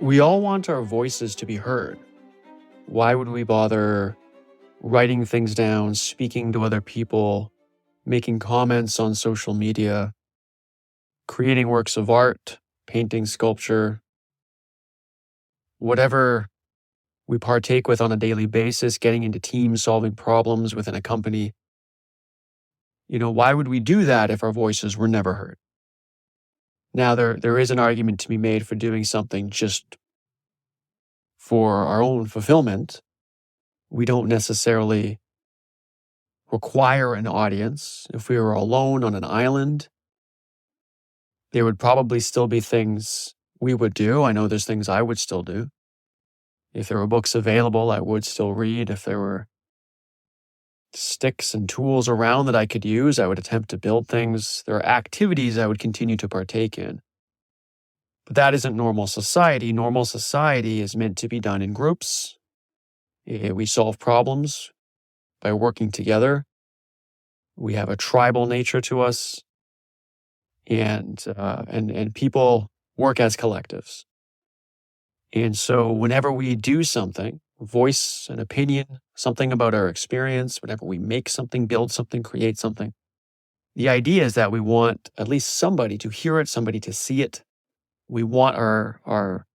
We all want our voices to be heard. Why would we bother writing things down, speaking to other people, making comments on social media, creating works of art, painting, sculpture, whatever we partake with on a daily basis, getting into teams, solving problems within a company? Why would we do that if our voices were never heard? Now, there is an argument to be made for doing something just for our own fulfillment. We don't necessarily require an audience. If we were alone on an island, there would probably still be things we would do. I know there's things I would still do. If there were books available, I would still read. If there were sticks and tools around that I could use, I would attempt to build things. There are activities I would continue to partake in. But that isn't normal society. Normal society is meant to be done in groups. We solve problems by working together. We have a tribal nature to us, and people work as collectives. And so whenever we do something, voice an opinion, something about our experience, whenever we make something, build something, create something, the idea is that we want at least somebody to hear it, somebody to see it. We want our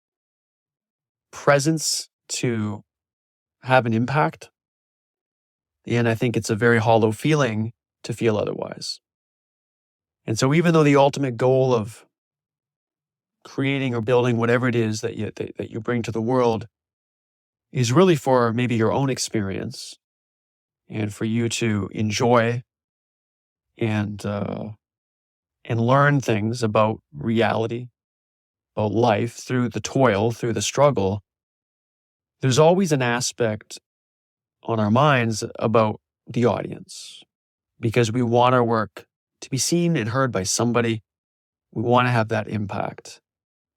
presence to have an impact. And I think it's a very hollow feeling to feel otherwise. And so even though the ultimate goal of creating or building whatever it is that you bring to the world is really for maybe your own experience and for you to enjoy and learn things about reality, about life through the toil, through the struggle, there's always an aspect on our minds about the audience, because we want our work to be seen and heard by somebody. We want to have that impact.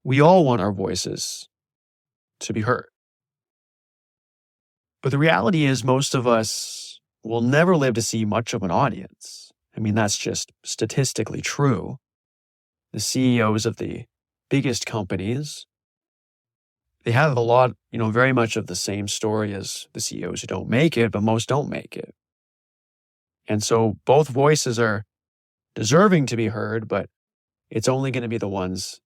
We all want our voices to be heard. But the reality is most of us will never live to see much of an audience. I mean, that's just statistically true. The CEOs of the biggest companies, they have a lot, very much of the same story as the CEOs who don't make it, but most don't make it. And so both voices are deserving to be heard, but it's only going to be the ones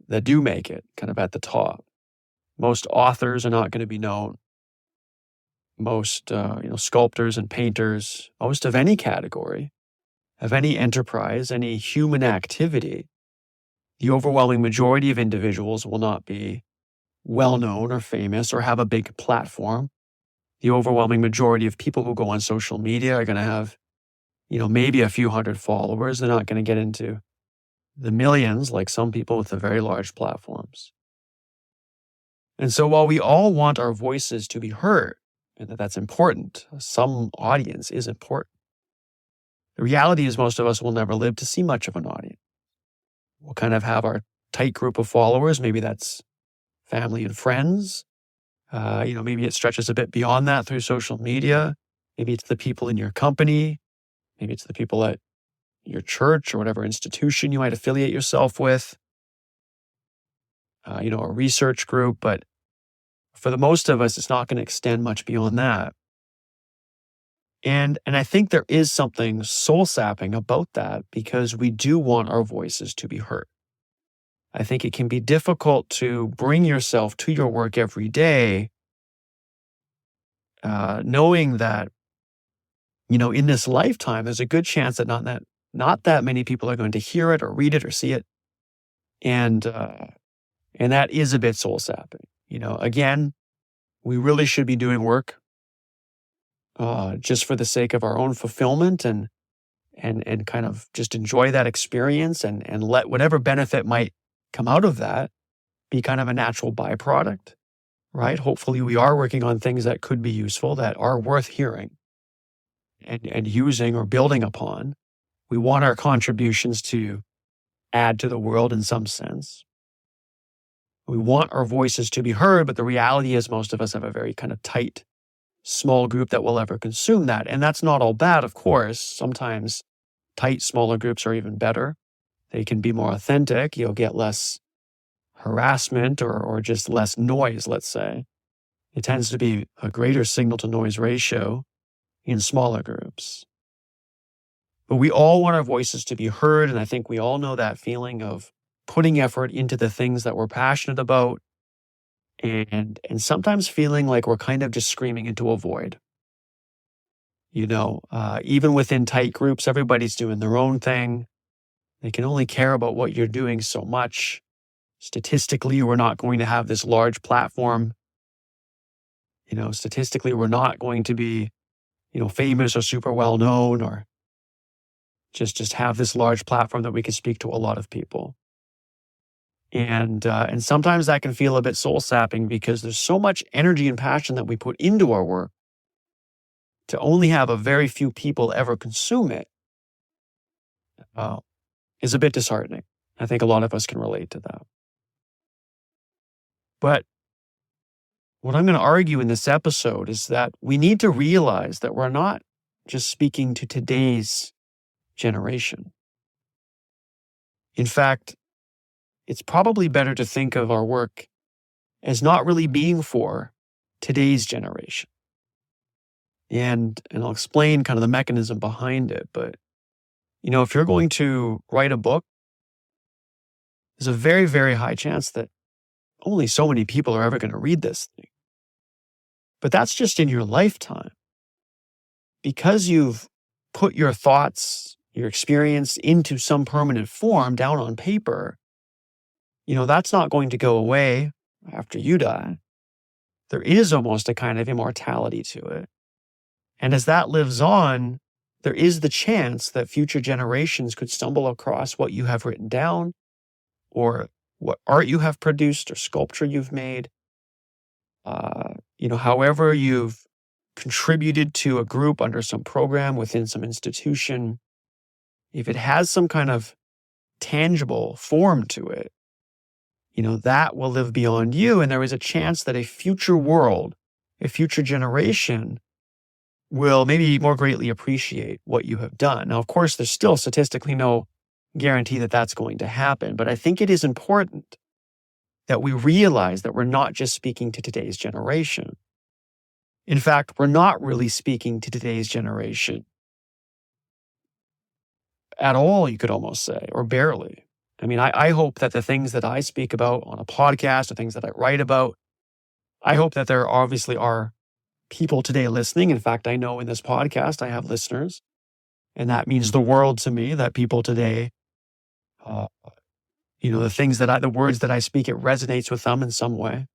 that do make it kind of at the top. Most authors are not going to be known. Most, sculptors and painters, most of any category, of any enterprise, any human activity, the overwhelming majority of individuals will not be well-known or famous or have a big platform. The overwhelming majority of people who go on social media are going to have, maybe a few hundred followers. They're not going to get into the millions like some people with the very large platforms. And so while we all want our voices to be heard, and that's important, some audience is important, the reality is most of us will never live to see much of an audience. We'll kind of have our tight group of followers. Maybe that's family and friends. Maybe it stretches a bit beyond that through social media. Maybe it's the people in your company. Maybe it's the people at your church or whatever institution you might affiliate yourself with. A research group. But for the most of us, it's not going to extend much beyond that. And I think there is something soul-sapping about that, because we do want our voices to be heard. I think it can be difficult to bring yourself to your work every day, knowing that, in this lifetime, there's a good chance that not that many people are going to hear it or read it or see it. And that is a bit soul-sapping. Again, we really should be doing work just for the sake of our own fulfillment and kind of just enjoy that experience and let whatever benefit might come out of that be kind of a natural byproduct, right? Hopefully we are working on things that could be useful, that are worth hearing and using or building upon. We want our contributions to add to the world in some sense. We want our voices to be heard, but the reality is most of us have a very kind of tight, small group that will ever consume that. And that's not all bad, of course. Sometimes tight, smaller groups are even better. They can be more authentic. You'll get less harassment or just less noise, let's say. It tends to be a greater signal to noise ratio in smaller groups. But we all want our voices to be heard, and I think we all know that feeling of putting effort into the things that we're passionate about and sometimes feeling like we're kind of just screaming into a void. Even within tight groups, everybody's doing their own thing. They can only care about what you're doing so much. Statistically, we're not going to have this large platform. Statistically, we're not going to be, famous or super well known or just have this large platform that we can speak to a lot of people. And sometimes that can feel a bit soul sapping because there's so much energy and passion that we put into our work. To only have a very few people ever consume it is a bit disheartening. I think a lot of us can relate to that. But what I'm going to argue in this episode is that we need to realize that we're not just speaking to today's generation. In fact, it's probably better to think of our work as not really being for today's generation. And I'll explain kind of the mechanism behind it. But, if you're going to write a book, there's a very, very high chance that only so many people are ever going to read this thing. But that's just in your lifetime. Because you've put your thoughts, your experience into some permanent form down on paper, that's not going to go away after you die. There is almost a kind of immortality to it. And as that lives on, there is the chance that future generations could stumble across what you have written down or what art you have produced or sculpture you've made. However you've contributed to a group under some program within some institution, if it has some kind of tangible form to it, that will live beyond you. And there is a chance that a future world, a future generation will maybe more greatly appreciate what you have done. Now, of course, there's still statistically no guarantee that that's going to happen, but I think it is important that we realize that we're not just speaking to today's generation. In fact, we're not really speaking to today's generation at all, you could almost say, or barely. I mean, I hope that the things that I speak about on a podcast, the things that I write about, I hope that there obviously are people today listening. In fact, I know in this podcast, I have listeners, and that means the world to me that people today, the words that I speak, it resonates with them in some way.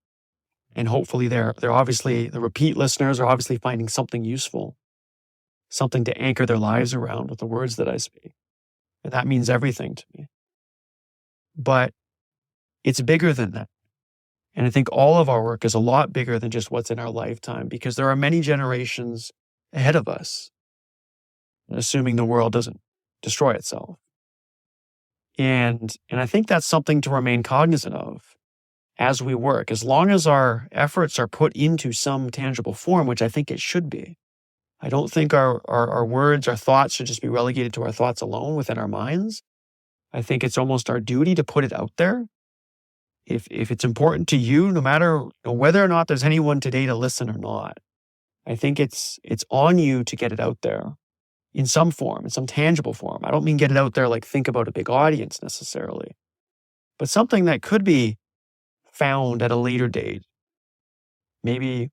And hopefully they're obviously, the repeat listeners are obviously finding something useful, something to anchor their lives around with the words that I speak. And that means everything to me. But it's bigger than that. And I think all of our work is a lot bigger than just what's in our lifetime because there are many generations ahead of us, assuming the world doesn't destroy itself. And I think that's something to remain cognizant of as we work, as long as our efforts are put into some tangible form, which I think it should be. I don't think our words, our thoughts should just be relegated to our thoughts alone within our minds. I think it's almost our duty to put it out there. If it's important to you, no matter whether or not there's anyone today to listen or not, I think it's on you to get it out there in some form, in some tangible form. I don't mean get it out there like think about a big audience necessarily, but something that could be found at a later date. Maybe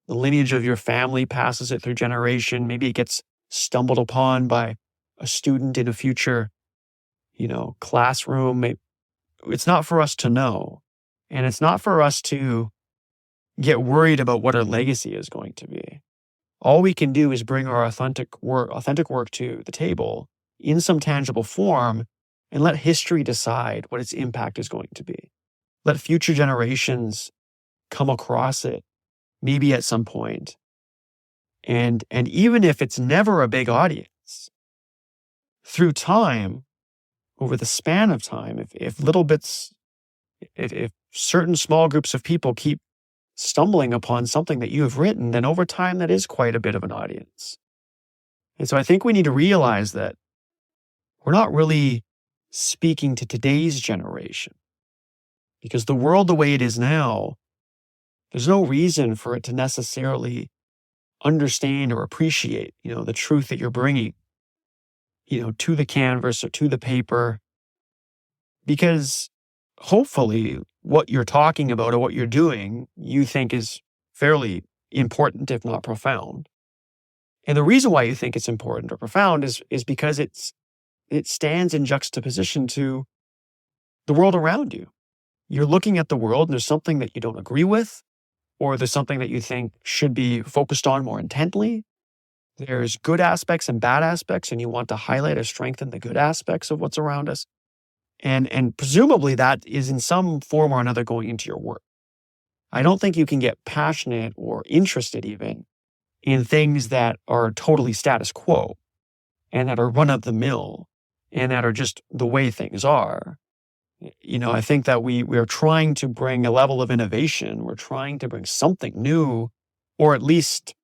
the lineage of your family passes it through generation. Maybe it gets stumbled upon by a student in a future, classroom. It's not for us to know. And it's not for us to get worried about what our legacy is going to be. All we can do is bring our authentic work to the table in some tangible form and let history decide what its impact is going to be. Let future generations come across it, maybe at some point. And even if it's never a big audience, through time, over the span of time, if little bits, if certain small groups of people keep stumbling upon something that you have written, then over time, that is quite a bit of an audience. And so I think we need to realize that we're not really speaking to today's generation. Because the world the way it is now, there's no reason for it to necessarily understand or appreciate, the truth that you're bringing, to the canvas or to the paper. Because hopefully what you're talking about or what you're doing, you think is fairly important, if not profound. And the reason why you think it's important or profound is because it stands in juxtaposition to the world around you. You're looking at the world and there's something that you don't agree with, or there's something that you think should be focused on more intently. There's good aspects and bad aspects, and you want to highlight or strengthen the good aspects of what's around us. And presumably that is in some form or another going into your work. I don't think you can get passionate or interested even in things that are totally status quo and that are run of the mill and that are just the way things are. I think that we are trying to bring a level of innovation. We're trying to bring something new, or at least,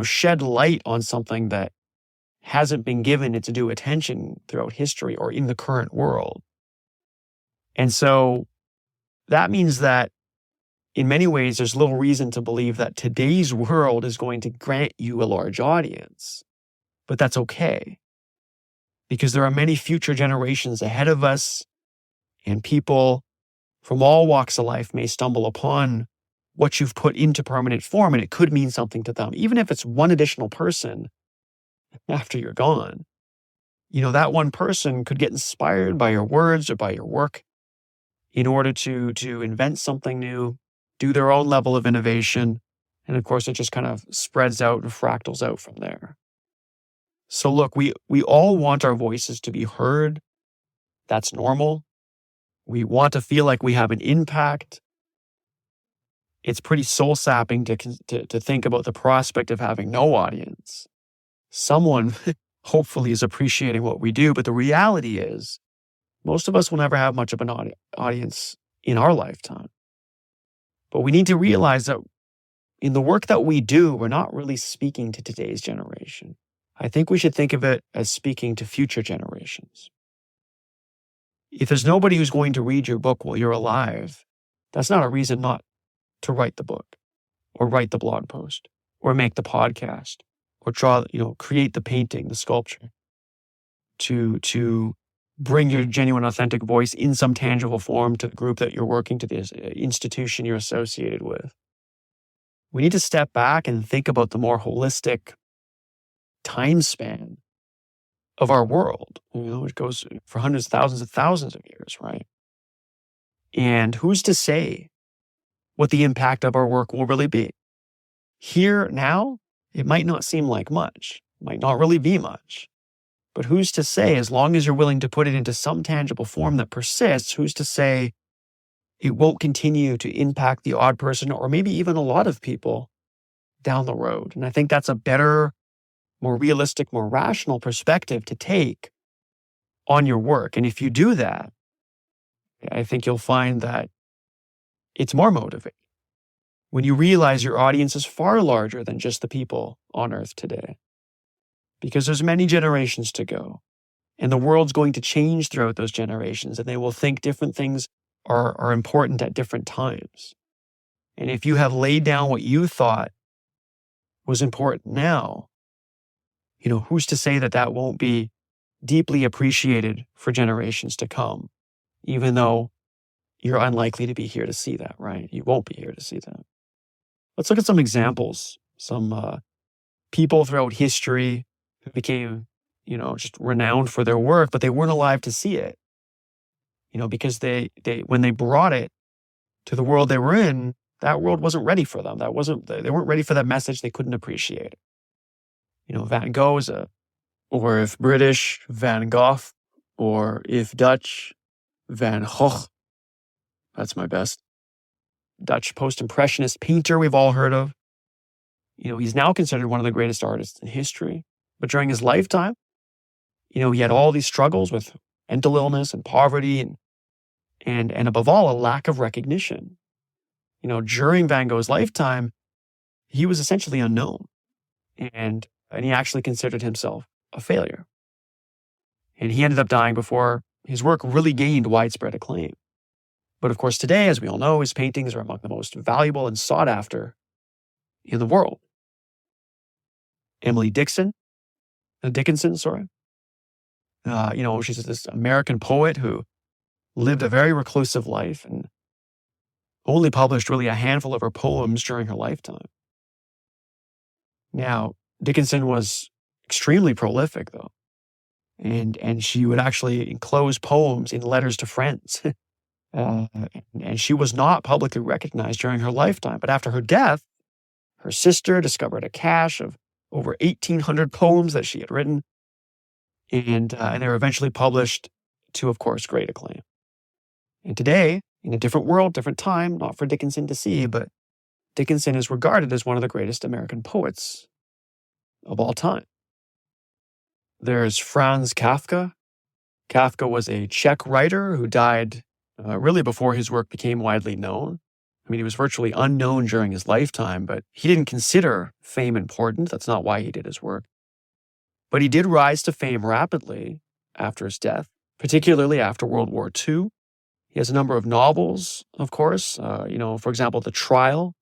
shed light on something that hasn't been given its due attention throughout history or in the current world. And so that means that in many ways, there's little reason to believe that today's world is going to grant you a large audience. But that's okay, because there are many future generations ahead of us, and people from all walks of life may stumble upon what you've put into permanent form, and it could mean something to them, even if it's one additional person after you're gone. That one person could get inspired by your words or by your work in order to invent something new, do their own level of innovation. And of course, it just kind of spreads out and fractals out from there. So look, we all want our voices to be heard. That's normal. We want to feel like we have an impact. It's pretty soul-sapping to think about the prospect of having no audience. Someone hopefully is appreciating what we do, but the reality is most of us will never have much of an audience in our lifetime. But we need to realize that in the work that we do, we're not really speaking to today's generation. I think we should think of it as speaking to future generations. If there's nobody who's going to read your book while you're alive, that's not a reason not to write the book or write the blog post or make the podcast or draw, create the painting, the sculpture, to bring your genuine, authentic voice in some tangible form to the group that you're working, to the institution you're associated with. We need to step back and think about the more holistic time span of our world. It goes for hundreds, thousands of years, right? And who's to say what the impact of our work will really be? Here, now, it might not seem like much, might not really be much. But who's to say, as long as you're willing to put it into some tangible form that persists, who's to say it won't continue to impact the odd person or maybe even a lot of people down the road? And I think that's a better, more realistic, more rational perspective to take on your work. And if you do that, I think you'll find that it's more motivating when you realize your audience is far larger than just the people on Earth today. Because there's many generations to go, and the world's going to change throughout those generations, and they will think different things are important at different times. And if you have laid down what you thought was important now, who's to say that that won't be deeply appreciated for generations to come, even though you're unlikely to be here to see that, right? You won't be here to see that. Let's look at some examples, some people throughout history who became, just renowned for their work, but they weren't alive to see it. Because they when they brought it to the world they were in, that world wasn't ready for them. They weren't ready for that message. They couldn't appreciate it. Van Gogh or if British, Van Gogh, or if Dutch, Van Gogh. That's my best. Dutch post-impressionist painter we've all heard of. He's now considered one of the greatest artists in history. But during his lifetime, he had all these struggles with mental illness and poverty and above all, a lack of recognition. During Van Gogh's lifetime, he was essentially unknown. And he actually considered himself a failure. And he ended up dying before his work really gained widespread acclaim. But of course, today, as we all know, his paintings are among the most valuable and sought after in the world. Emily Dickinson, sorry. She's this American poet who lived a very reclusive life and only published really a handful of her poems during her lifetime. Now, Dickinson was extremely prolific, though, and she would actually enclose poems in letters to friends. And she was not publicly recognized during her lifetime. But after her death, her sister discovered a cache of over 1,800 poems that she had written, and they were eventually published to, of course, great acclaim. And today, in a different world, different time, not for Dickinson to see, but Dickinson is regarded as one of the greatest American poets of all time. There's Franz Kafka. Kafka was a Czech writer who died really before his work became widely known. I mean, he was virtually unknown during his lifetime, but he didn't consider fame important. That's not why he did his work. But he did rise to fame rapidly after his death, particularly after World War II. He has a number of novels, of course. For example, The Trial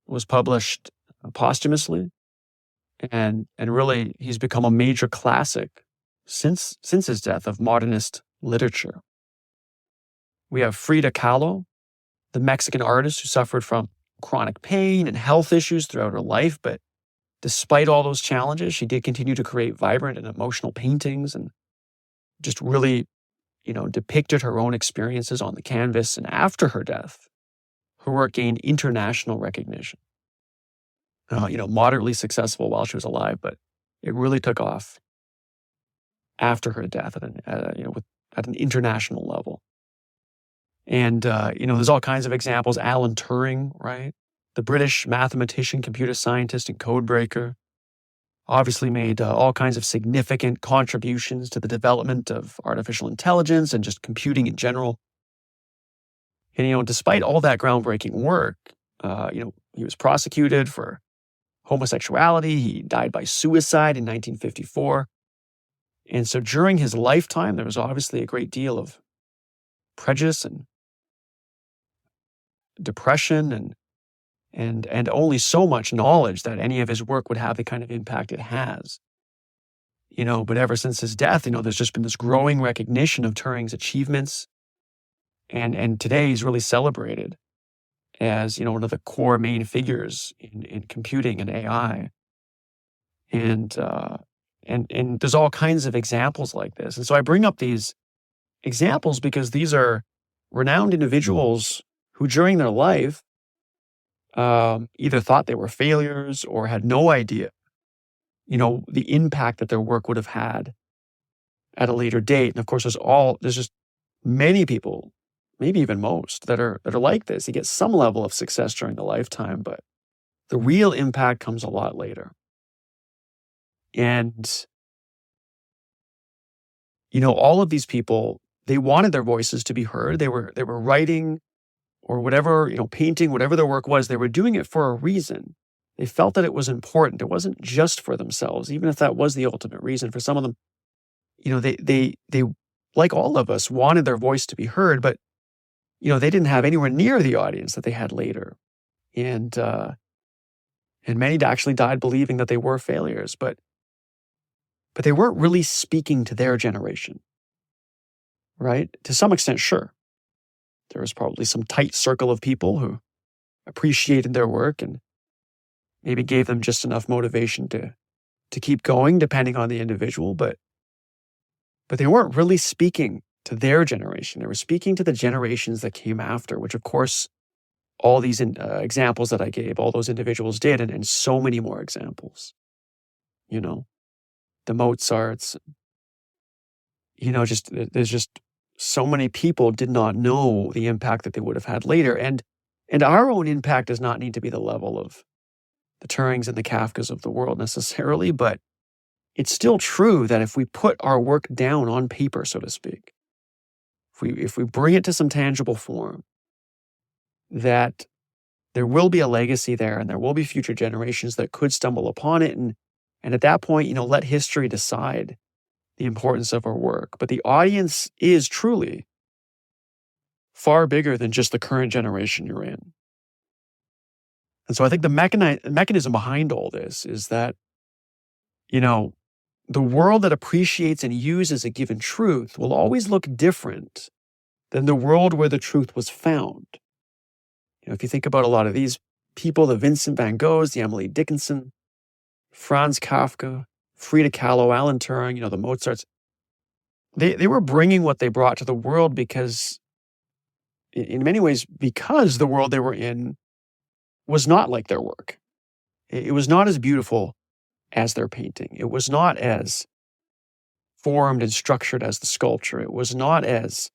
was published posthumously. And really, he's become a major classic since his death of modernist literature. We have Frida Kahlo, the Mexican artist who suffered from chronic pain and health issues throughout her life. But despite all those challenges, she did continue to create vibrant and emotional paintings and just really, depicted her own experiences on the canvas. And after her death, her work gained international recognition. Moderately successful while she was alive, but it really took off after her death at an international level. And, there's all kinds of examples. Alan Turing, right? The British mathematician, computer scientist, and codebreaker, obviously made all kinds of significant contributions to the development of artificial intelligence and just computing in general. And, despite all that groundbreaking work, he was prosecuted for homosexuality. He died by suicide in 1954. And so during his lifetime, there was obviously a great deal of prejudice and depression and only so much knowledge that any of his work would have the kind of impact it has. But ever since his death, there's just been this growing recognition of Turing's achievements. And today he's really celebrated as, one of the core main figures in computing and AI. And there's all kinds of examples like this. And so I bring up these examples because these are renowned individuals who during their life either thought they were failures or had no idea, the impact that their work would have had at a later date. And of course, there's just many people, maybe even most, that are like this. You get some level of success during the lifetime, but the real impact comes a lot later. And, all of these people, they wanted their voices to be heard. They were writing or whatever, painting, whatever their work was, they were doing it for a reason. They felt that it was important. It wasn't just for themselves, even if that was the ultimate reason. For some of them, they like all of us, wanted their voice to be heard, but, they didn't have anywhere near the audience that they had later. And many actually died believing that they were failures, but they weren't really speaking to their generation, right? To some extent, sure. There was probably some tight circle of people who appreciated their work and maybe gave them just enough motivation to keep going, depending on the individual. But they weren't really speaking to their generation. They were speaking to the generations that came after, which, of course, all these examples that I gave, all those individuals did, and so many more examples. The Mozarts. There's just so many people did not know the impact that they would have had later. And our own impact does not need to be the level of the Turings and the Kafkas of the world necessarily, but it's still true that if we put our work down on paper, so to speak, if we bring it to some tangible form, that there will be a legacy there and there will be future generations that could stumble upon it. And at that point, let history decide the importance of our work. But the audience is truly far bigger than just the current generation you're in. And so I think the mechanism behind all this is that, the world that appreciates and uses a given truth will always look different than the world where the truth was found. If you think about a lot of these people, the Vincent van Goghs, the Emily Dickinson, Franz Kafka, Frida Kahlo, Alan Turing, the Mozarts, they were bringing what they brought to the world because, in many ways, because the world they were in was not like their work. It was not as beautiful as their painting. It was not as formed and structured as the sculpture. It was not as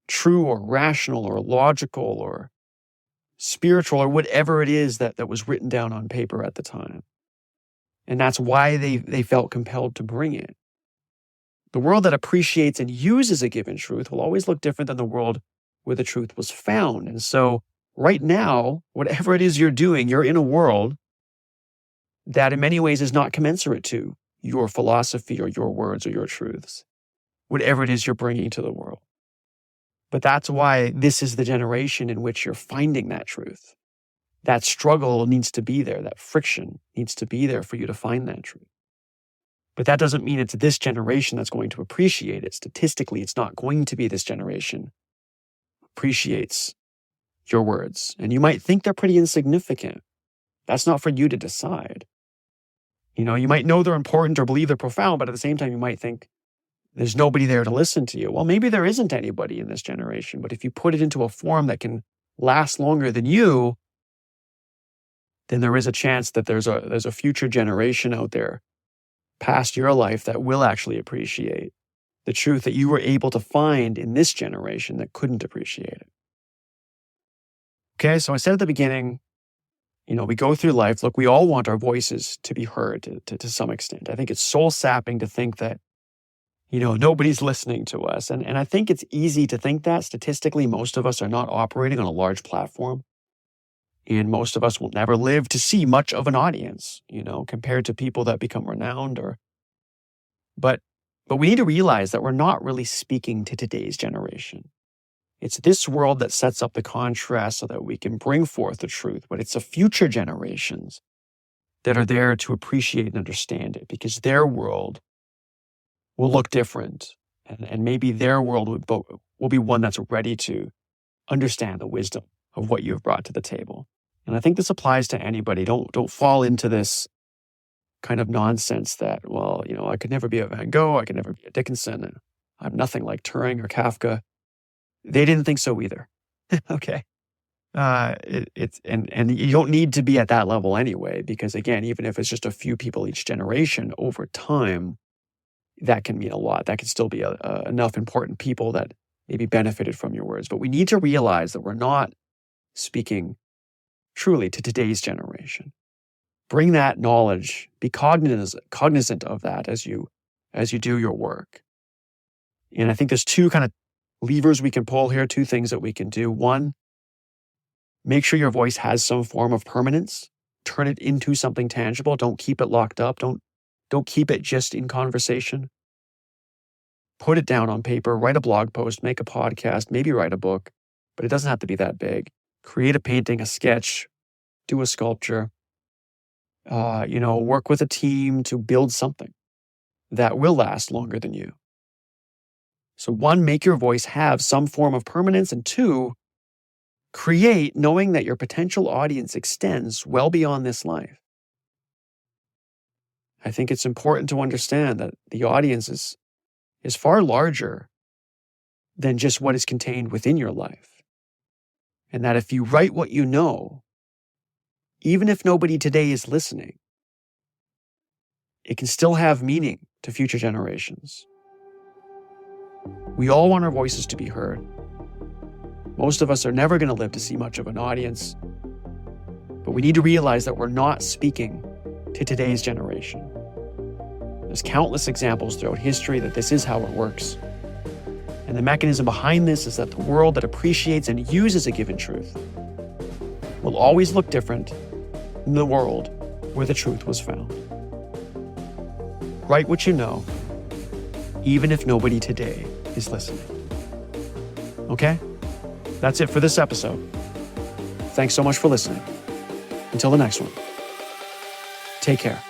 true or rational or logical or spiritual or whatever it is that was written down on paper at the time. And that's why they felt compelled to bring it. The world that appreciates and uses a given truth will always look different than the world where the truth was found. And so right now, whatever it is you're doing, you're in a world that in many ways is not commensurate to your philosophy or your words or your truths, whatever it is you're bringing to the world. But that's why this is the generation in which you're finding that truth. That struggle needs to be there. That friction needs to be there for you to find that truth. But that doesn't mean it's this generation that's going to appreciate it. Statistically, it's not going to be this generation who appreciates your words. And you might think they're pretty insignificant. That's not for you to decide. You might know they're important or believe they're profound, but at the same time, you might think there's nobody there to listen to you. Well, maybe there isn't anybody in this generation, but if you put it into a form that can last longer than you, then there is a chance that there's a future generation out there past your life that will actually appreciate the truth that you were able to find in this generation that couldn't appreciate it. Okay, so I said at the beginning, we go through life. Look, we all want our voices to be heard to some extent. I think it's soul-sapping to think that, nobody's listening to us. And I think it's easy to think that. Statistically, most of us are not operating on a large platform. And most of us will never live to see much of an audience, compared to people that become renowned But we need to realize that we're not really speaking to today's generation. It's this world that sets up the contrast so that we can bring forth the truth, but it's the future generations that are there to appreciate and understand it because their world will look different. And maybe their world will be one that's ready to understand the wisdom of what you've brought to the table. And I think this applies to anybody. Don't fall into this kind of nonsense that, I could never be a Van Gogh, I could never be a Dickinson, and I'm nothing like Turing or Kafka. They didn't think so either. Okay. And you don't need to be at that level anyway, because again, even if it's just a few people each generation, over time, that can mean a lot. That can still be enough important people that maybe benefited from your words. But we need to realize that we're not speaking truly to today's generation. Bring that knowledge, be cognizant of that as you do your work. And I think there's two kind of levers we can pull here, two things that we can do. One, make sure your voice has some form of permanence. Turn it into something tangible. Don't keep it locked up. Don't keep it just in conversation. Put it down on paper, write a blog post, make a podcast, maybe write a book, but it doesn't have to be that big. Create a painting, a sketch, do a sculpture, work with a team to build something that will last longer than you. So one, make your voice have some form of permanence, and two, create knowing that your potential audience extends well beyond this life. I think it's important to understand that the audience is far larger than just what is contained within your life. And that if you write what you know, even if nobody today is listening, it can still have meaning to future generations. We all want our voices to be heard. Most of us are never going to live to see much of an audience, but we need to realize that we're not speaking to today's generation. There's countless examples throughout history that this is how it works. And the mechanism behind this is that the world that appreciates and uses a given truth will always look different than the world where the truth was found. Write what you know, even if nobody today is listening. Okay? That's it for this episode. Thanks so much for listening. Until the next one, take care.